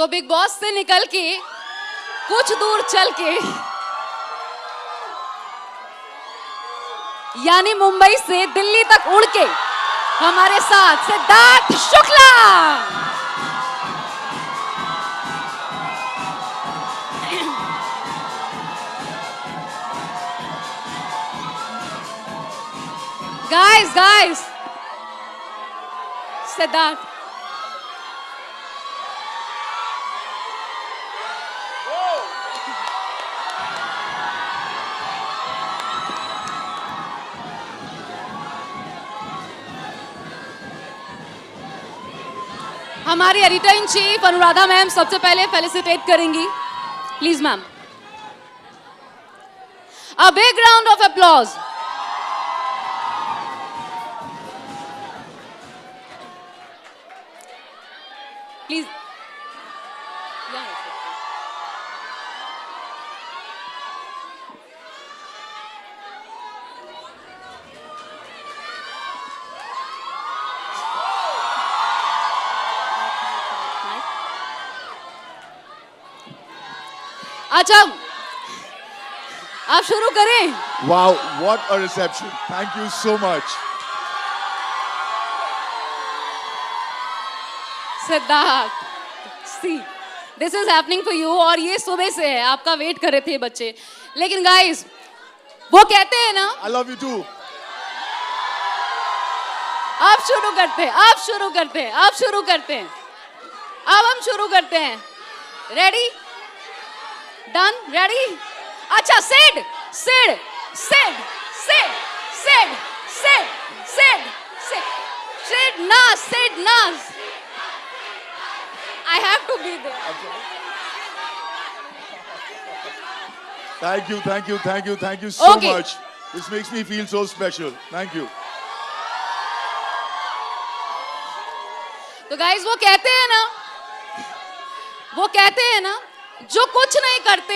तो big boss से निकल के कुछ दूर चल के यानी मुंबई से दिल्ली तक उड़ के हमारे साथ सिद्धार्थ शुक्ला। गाइस सिद्धार्थ हमारी editor in chief Anuradha ma'am सबसे पहले फेलिसिटेट करेंगी, please ma'am. A big round of applause. Please अच्छा आप शुरू करें। Wow, what a reception. Thank you so much. Siddharth, see this is happening for you. और ये सुबह से है, आपका वेट कर रहे थे बच्चे। लेकिन गाइस वो कहते हैं ना, I love you too. आप शुरू करते हैं, आप शुरू करते हैं, आप शुरू करते हैं। अब हम शुरू करते हैं। Ready, done, ready. अच्छा, सिड सिड सिड सिड सिड सिड सिड सिड सिड ना, सिड ना। I have to be there. Thank you, thank you, thank you, thank you so Okay. much. This makes me feel so special. Thank you. तो गाइस वो कहते हैं ना जो कुछ नहीं करते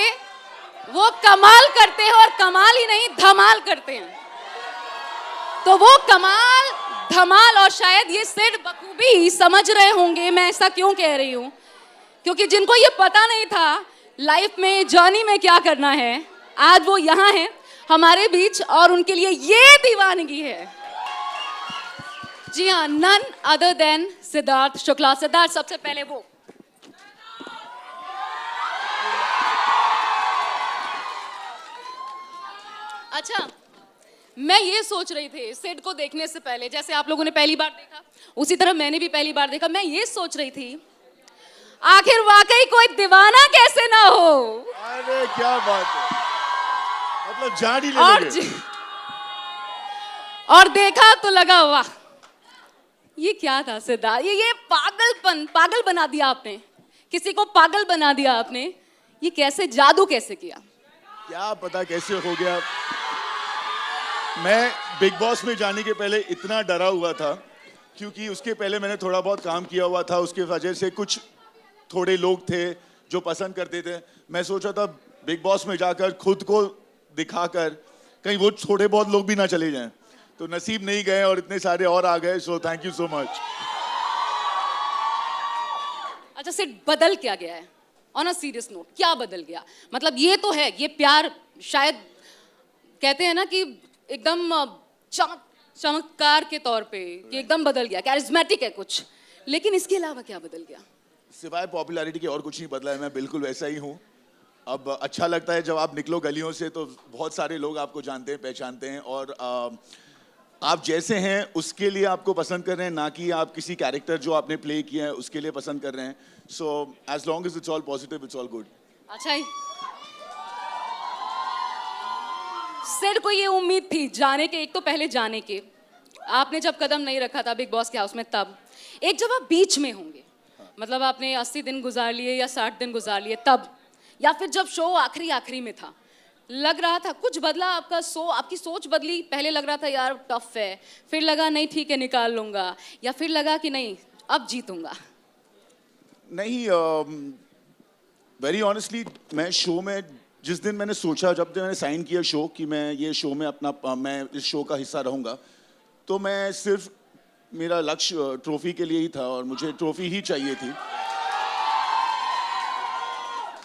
वो कमाल करते हैं, और कमाल ही नहीं धमाल करते हैं। तो वो कमाल धमाल, और शायद ये सिड बखूबी समझ रहे होंगे मैं ऐसा क्यों कह रही हूं, क्योंकि जिनको ये पता नहीं था लाइफ में जर्नी में क्या करना है, आज वो यहाँ हैं हमारे बीच, और उनके लिए ये दीवानगी है। जी हाँ, none other than Siddharth Shukla. Siddharth, सबसे पहले वो अच्छा, मैं ये सोच रही थी सिड को देखने से पहले, जैसे आप लोगों ने पहली बार देखा उसी तरह मैंने भी पहली बार देखा। मैं ये सोच रही थी आखिर वाकई कोई दीवाना कैसे ना हो। अरे क्या बात है, मतलब जान ही ले लोगे। और देखा तो लगा वाह, ये क्या था सिद्धार्थ, ये पागल बना दिया आपने, किसी को पागल बना दिया आपने। ये कैसे, जादू कैसे किया? क्या पता कैसे हो गया। मैं बिग बॉस में जाने के पहले इतना डरा हुआ था, क्योंकि उसके पहले मैंने थोड़ा बहुत काम किया हुआ था, उसके वजह से कुछ थोड़े लोग थे जो पसंद करते थे। मैं सोचा था बिग बॉस में जाकर खुद को दिखाकर कहीं वो थोड़े बहुत लोग भी ना चले जाएं, तो नसीब नहीं गए और इतने सारे और आ गए। So thank you so much. अच्छा, सिर्फ बदल क्या गया है? ऑन अ सीरियस नोट, क्या बदल गया? मतलब ये तो है, ये प्यार शायद कहते हैं ना कि एकदम चमत्कार के तौर पे कि एकदम बदल गया, कैरिज्मेटिक है कुछ, लेकिन इसके अलावा क्या बदल गया? सिवाय पॉपुलैरिटी के और कुछ नहीं बदला है। मैं बिल्कुल वैसा ही हूँ। अब अच्छा लगता है जब आप निकलो गलियों से तो बहुत सारे लोग आपको जानते हैं, पहचानते हैं, और आप जैसे हैं उसके लिए आपको पसंद कर रहे हैं, ना कि आप किसी कैरेक्टर जो आपने प्ले किया है उसके लिए पसंद कर रहे हैं। So as long as it's all positive, it's all good. अच्छा ही सिड को ये उम्मीद थी जाने के, एक तो पहले जाने के, आपने जब कदम नहीं रखा था बिग बॉस के हाउस में, तब एक जब आप बीच में होंगे, मतलब आपने 80 दिन गुजार लिए या 60 दिन गुजार लिए तब, या फिर जब शो आखिरी में था, लग रहा था कुछ बदला आपका आपकी सोच बदली? पहले लग रहा था यार टफ है, फिर लगा नहीं ठीक है निकाल लूंगा, या फिर लगा कि नहीं अब जीतूंगा? नहीं, वेरी ऑनेस्टली मैं शो में जिस दिन मैंने सोचा, जब दिन मैंने साइन किया शो कि मैं ये शो में मैं इस शो का हिस्सा रहूंगा, तो मैं सिर्फ मेरा लक्ष्य ट्रॉफी के लिए ही था और मुझे ट्रॉफी ही चाहिए थी।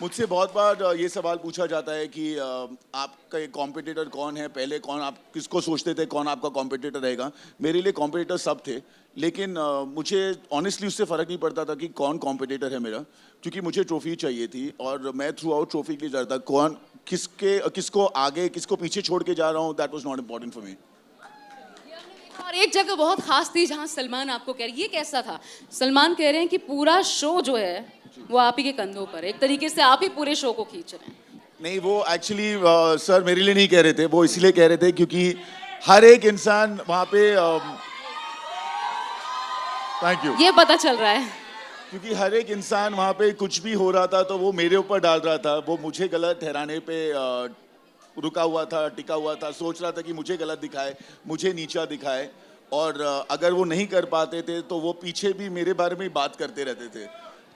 मुझसे बहुत बार ये सवाल पूछा जाता है कि आपका कॉम्पिटिटर कौन है, पहले कौन, आप किसको सोचते थे कौन आपका कॉम्पिटिटर रहेगा। मेरे लिए कॉम्पिटिटर सब थे, लेकिन मुझे ऑनेस्टली उससे फ़र्क नहीं पड़ता था कि कौन कॉम्पिटिटर है मेरा, क्योंकि मुझे ट्रॉफी चाहिए थी और मैं थ्रू आउट ट्रॉफी के लिए जा रहा था। कौन किसको आगे किसको पीछे छोड़ के जा रहा हूँ, that was not important for me. और एक जगह बहुत खास थी जहाँ सलमान आपको कह रहे, ये कैसा था? सलमान कह रहे हैं कि पूरा शो जो है वो आप ही के कंधों पर, एक तरीके से आप ही पूरे शो को खींच रहे हैं। नहीं, वो एक्चुअली सर मेरे लिए नहीं कह रहे थे, वो इसलिए कह रहे थे क्योंकि हर एक इंसान वहाँ पे थैंक यू, ये पता चल रहा है। क्योंकि हर एक इंसान वहाँ पे कुछ भी हो रहा था तो वो मेरे ऊपर डाल रहा था, वो मुझे गलत ठहराने पे रुका हुआ था, टिका हुआ था, सोच रहा था कि मुझे गलत दिखाए, मुझे नीचा दिखाए, और अगर वो नहीं कर पाते थे तो वो पीछे भी मेरे बारे में बात करते रहते थे,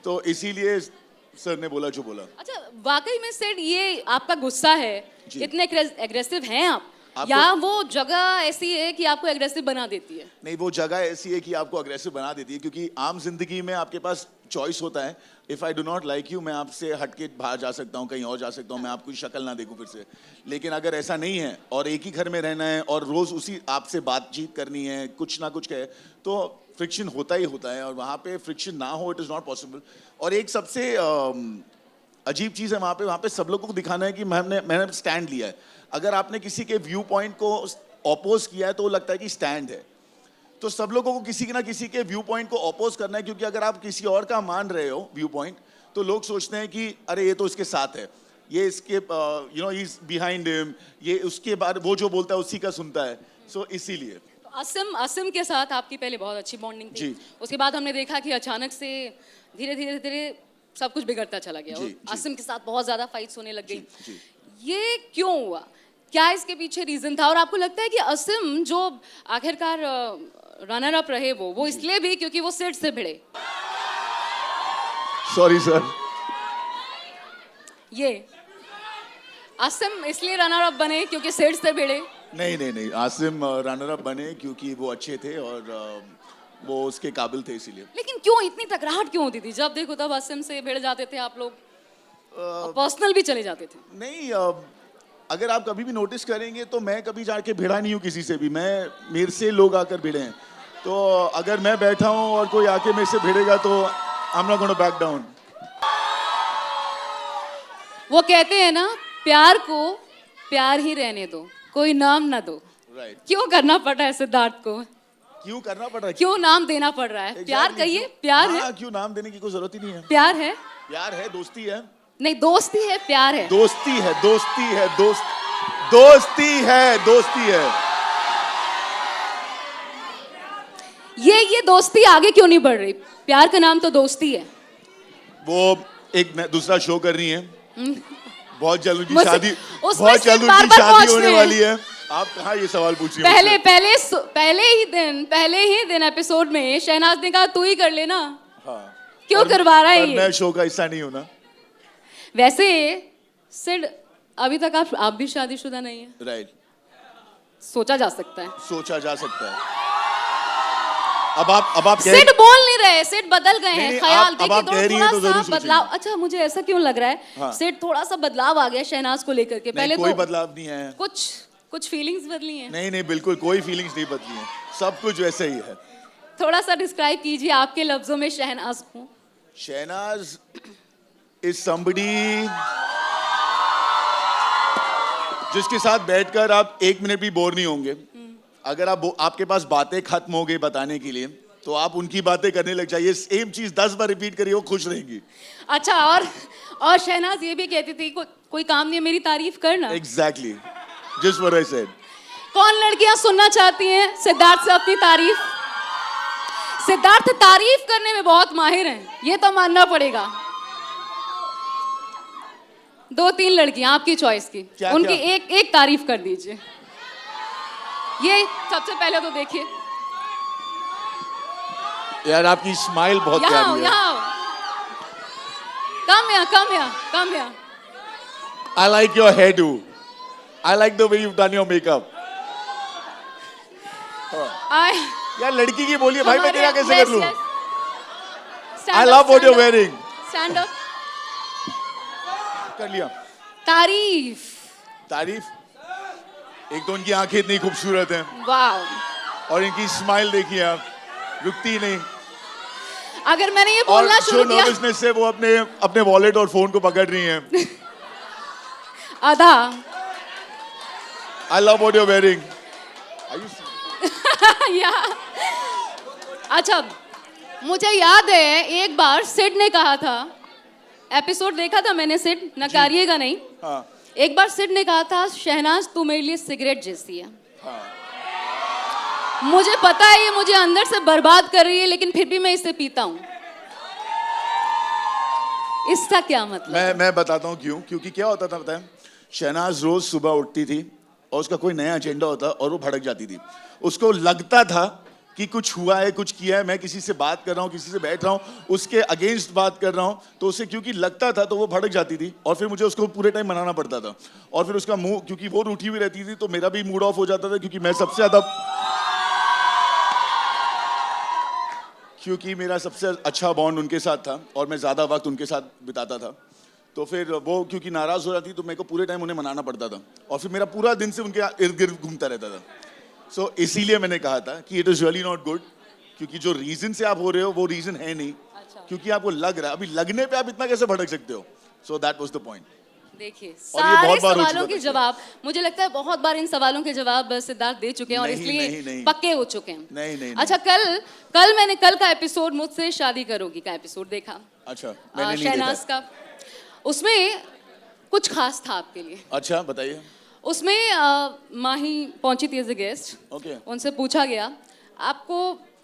तो इसीलिए सर ने बोला जो बोला। अच्छा, वाकई में सेड ये आपका गुस्सा है, जी। इतने एग्रेसिव हैं आप, या वो जगह ऐसी है कि आपको एग्रेसिव बना देती है? नहीं, वो जगह ऐसी है कि आपको अग्रेसिव बना देती है, क्योंकि आम जिंदगी में आपके पास चॉइस होता है। If I do not like you, मैं आपसे हट के बाहर जा सकता हूँ, कहीं और जा सकता हूँ, मैं आपकी शक्ल ना देखूँ फिर से। लेकिन अगर ऐसा नहीं है और एक ही घर में रहना है और रोज़ उसी आपसे बातचीत करनी है, कुछ ना कुछ कहे, तो फ्रिक्शन होता ही होता है, और वहाँ पे फ्रिक्शन ना हो, इट इज़ नॉट पॉसिबल। और एक सबसे अजीब चीज़ है वहाँ पे सब लोगों को दिखाना है कि मैंने स्टैंड लिया है। अगर आपने किसी के व्यू पॉइंट को ऑपोज किया है तो वो लगता है कि स्टैंड है, तो सब लोगों को किसी ना किसी के व्यू पॉइंट को ऑपोज करना है, क्योंकि अगर आप किसी और का मान रहे हो व्यू पॉइंट, तो लोग सोचते हैं कि अरे ये तो इसके साथ है, ये इसके you know is behind him, ये उसके बाद वो जो बोलता है उसी का सुनता है, सो इसीलिए। असम के साथ आपकी पहले बहुत अच्छी बॉन्डिंग थी, जी। उसके बाद हमने देखा कि अचानक से धीरे धीरे धीरे सब कुछ बिगड़ता चला गया, जी, जी। असम के साथ बहुत ज्यादा फाइट्स होने लग गई। जी, जी। ये क्यों हुआ? क्या इसके पीछे रीजन था? और आपको लगता है कि असम जो आखिरकार रनर अप रहे, वो इसलिए भी क्योंकि वो सिड से भिड़े? Sorry sir. ये असम इसलिए रनर अप बने क्योंकि सिड से भिड़े? नहीं, आसिम रनर अप बने क्योंकि वो अच्छे थे और वो उसके काबिल थे, इसीलिए। लेकिन क्यों इतनी टकराहट क्यों होती थी? जब देखो तब असम से भिड़ जाते थे आप लोग, पर्सनल भी चले जाते थे। नहीं, अगर आप कभी भी नोटिस करेंगे तो मैं कभी जाके भिड़ा नहीं हूँ किसी से भी, मेरे से लोग आकर भिड़े हैं, तो अगर मैं बैठा हूँ और कोई आके मेरे से भिड़ेगा तो I am not gonna back down. वो कहते हैं ना, प्यार को प्यार ही रहने दो, कोई नाम ना दो। राइट। क्यों करना पड़ रहा है सिद्धार्थ को? क्यों करना पड़ रहा है? क्यों नाम देना पड़ रहा है? प्यार कहिए, प्यार है। क्यों नाम देने की कोई जरूरत ही नहीं है। प्यार है, प्यार है, दोस्ती है। नहीं दोस्ती है, प्यार है। दोस्ती है, दोस्ती है, दोस्ती है। ये दोस्ती आगे क्यों नहीं बढ़ रही? प्यार का नाम तो दोस्ती है। वो एक दूसरा शो कर रही है, बहुत जल्द उनकी मुझसे- शादी, उसमें बहुत से जल्द बार उनकी बार शादी पहुंचते होने हैं। वाली है। आप कहाँ ये सवाल पूछ रही हैं मुझसे? पहले ही दिन एपिसोड में शहनाज ने कहा तू ही कर लेना। हाँ। क्यों करवा रहा है पर ये? मैं शो का हिस्सा नहीं हूँ ना। वैसे सिड, अभी तक आप भी शादीशुदा नहीं है। राइट। सोचा जा सकता है। सोचा जा सकता है। अब आप सिड बोल नहीं रहे, सिड बदल गए हैं, नहीं, ख्याल अब आप कह रही हैं तो थोड़ा जरूर सा बदलाव। सोचेंगे। अच्छा, मुझे ऐसा क्यों लग रहा है, हाँ। सिड थोड़ा सा बदलाव आ गया शहनाज को लेकर के। पहले कोई तो बदलाव नहीं है। कुछ फीलिंग्स बदली हैं। नहीं, बिल्कुल कोई फीलिंग्स नहीं बदली है, सब कुछ वैसे ही है। थोड़ा सा डिस्क्राइब कीजिए आपके लफ्जों में शहनाज को। शहनाज इज somebody जिसके साथ बैठकर आप एक मिनट भी बोर नहीं होंगे। अगर आपके पास बातें खत्म हो गई बताने के लिए, तो आप उनकी बातें करने लग जाइए, सेम चीज 10 बार रिपीट करिए, वो खुश रहेंगी। अच्छा, और शहनाज ये भी कहती थी कोई काम नहीं है, मेरी तारीफ करना। Exactly, just what I said. कौन लड़कियां सुनना चाहती हैं सिद्धार्थ से अपनी तारीफ? सिद्धार्थ तारीफ करने में बहुत माहिर हैं, ये तो मानना पड़ेगा। 2-3 लड़कियां आपकी चॉइस की, उनकी एक तारीफ कर दीजिए। ये सबसे पहले तो देखिए, यार आपकी स्माइल बहुत प्यारी है। यहाँ come here. I like your hairdo. I like the way you've done your makeup. यार लड़की की बोलिए भाई, मैं तेरा कैसे कर लूं? I love what you're wearing. Stand up. कर लिया। तारीफ। तारीफ। एक तो उनकी आंखें इतनी खूबसूरत हैं वाह। और इनकी स्माइल देखिए आप, रुकती नहीं। अगर मैंने ये और बोलना जो शुरू किया नर्वसनेस से वो अपने अपने वॉलेट और फोन को पकड़ रही हैं। आधा। I love what you're wearing. Are you serious? या अच्छा, मुझे याद है एक बार सिड ने कहा था, एपिसोड देखा था मैंने सिड, नकारिएगा नहीं। हाँ। एक बार सिड ने कहा था, शहनाज तू मेरे लिए सिगरेट जैसी है। हाँ। मुझे पता है ये मुझे अंदर से बर्बाद कर रही है, लेकिन फिर भी मैं इसे पीता हूं। इसका क्या मतलब? मैं बताता हूँ क्यों। क्योंकि क्या होता था पता है, शहनाज रोज सुबह उठती थी और उसका कोई नया एजेंडा होता और वो भड़क जाती थी। उसको लगता था कि कुछ हुआ है, कुछ किया है, मैं किसी से बात कर रहा हूँ, किसी से बैठ रहा हूँ, उसके अगेंस्ट बात कर रहा हूँ, तो उसे क्योंकि लगता था तो वो भड़क जाती थी और फिर मुझे उसको पूरे टाइम मनाना पड़ता था। और फिर उसका मुंह, क्योंकि वो रूठी हुई रहती थी तो मेरा भी मूड ऑफ हो जाता था, क्योंकि मेरा सबसे अच्छा बॉन्ड उनके साथ था और मैं ज़्यादा वक्त उनके साथ बिताता था। तो फिर वो क्योंकि नाराज़ हो जाती तो मेरे को पूरे टाइम उन्हें मनाना पड़ता था और फिर मेरा पूरा दिन से उनके इर्द गिर्द घूमता रहता था। सो इसीलिए मैंने कहा था कि it is really not good, क्योंकि जो रीज़न से आप हो रहे हो वो रीज़न है नहीं। क्योंकि आपको लग रहा है, अभी लगने पे आप इतना कैसे भड़क सकते हो? So that was the point. देखिए, और ये सारे बहुत बार हो सवालों चुका के था। जवाब, मुझे लगता है बहुत बार इन सवालों के जवाब सिद्धार्थ दे चुके हैं और नहीं, इसलिए नहीं। पक्के हो चुके हैं। नहीं। अच्छा, कल मैंने कल का एपिसोड मुझसे शादी करोगी का एपिसोड देखा। अच्छा, मैंने नहीं शहनाज देखा। का, उसमें कुछ खास था आपके लिए। अच्छा, बताइए। उसमें माही पहुंची थी एज ए गेस्ट। ओके। उनसे पूछा गया, आपको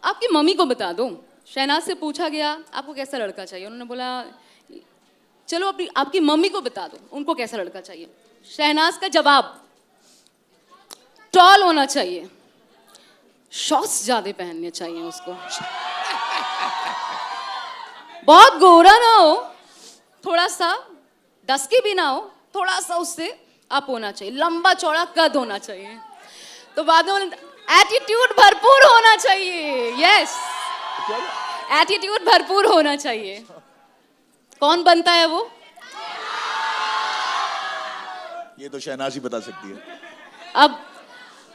आपकी मम्मी को बता दो। शहनाज से पूछा गया, आपको कैसा लड़का चाहिए? उन्होंने बोला, चलो आपकी मम्मी को बता दो, उनको कैसा लड़का चाहिए। शहनाज का जवाब, टॉल होना चाहिए, शॉर्ट्स ज्यादा पहनने चाहिए उसको, बहुत गोरा ना हो, थोड़ा सा डस्की भी ना हो, थोड़ा सा उससे अप होना चाहिए, लंबा चौड़ा कद होना चाहिए। तो बाद में एटीट्यूड भरपूर होना चाहिए। यस, एटीट्यूड भरपूर होना चाहिए। कौन बनता है वो? ये तो शहनाज ही बता सकती है। अब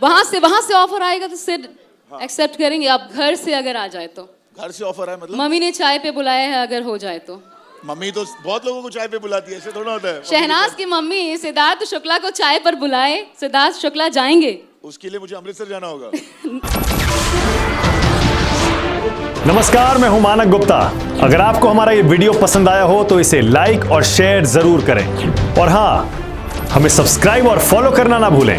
वहां से ऑफर आएगा तो सिर्फ एक्सेप्ट करेंगे। अब घर से अगर आ जाए तो? घर से ऑफर है मतलब? मम्मी ने चाय पे बुलाया है, अगर हो जाए तो? मम्मी तो बहुत लोगों को चाय पे बुलाती है, ऐसे थोड़ा होता है। शहनाज की मम्मी सिद्धार्थ शुक्ला को चाय पर बुलाए, सिद्धार्थ शुक्ला जाएंगे? उसके लिए मुझे अमृतसर जाना होगा। नमस्कार, मैं हूं मानक गुप्ता। अगर आपको हमारा ये वीडियो पसंद आया हो तो इसे लाइक और शेयर जरूर करें और हाँ, हमें सब्सक्राइब और फॉलो करना ना भूलें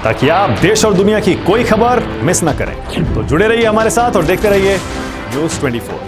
ताकि आप देश और दुनिया की कोई खबर मिस ना करें। तो जुड़े रहिए हमारे साथ और देखते रहिए News 24।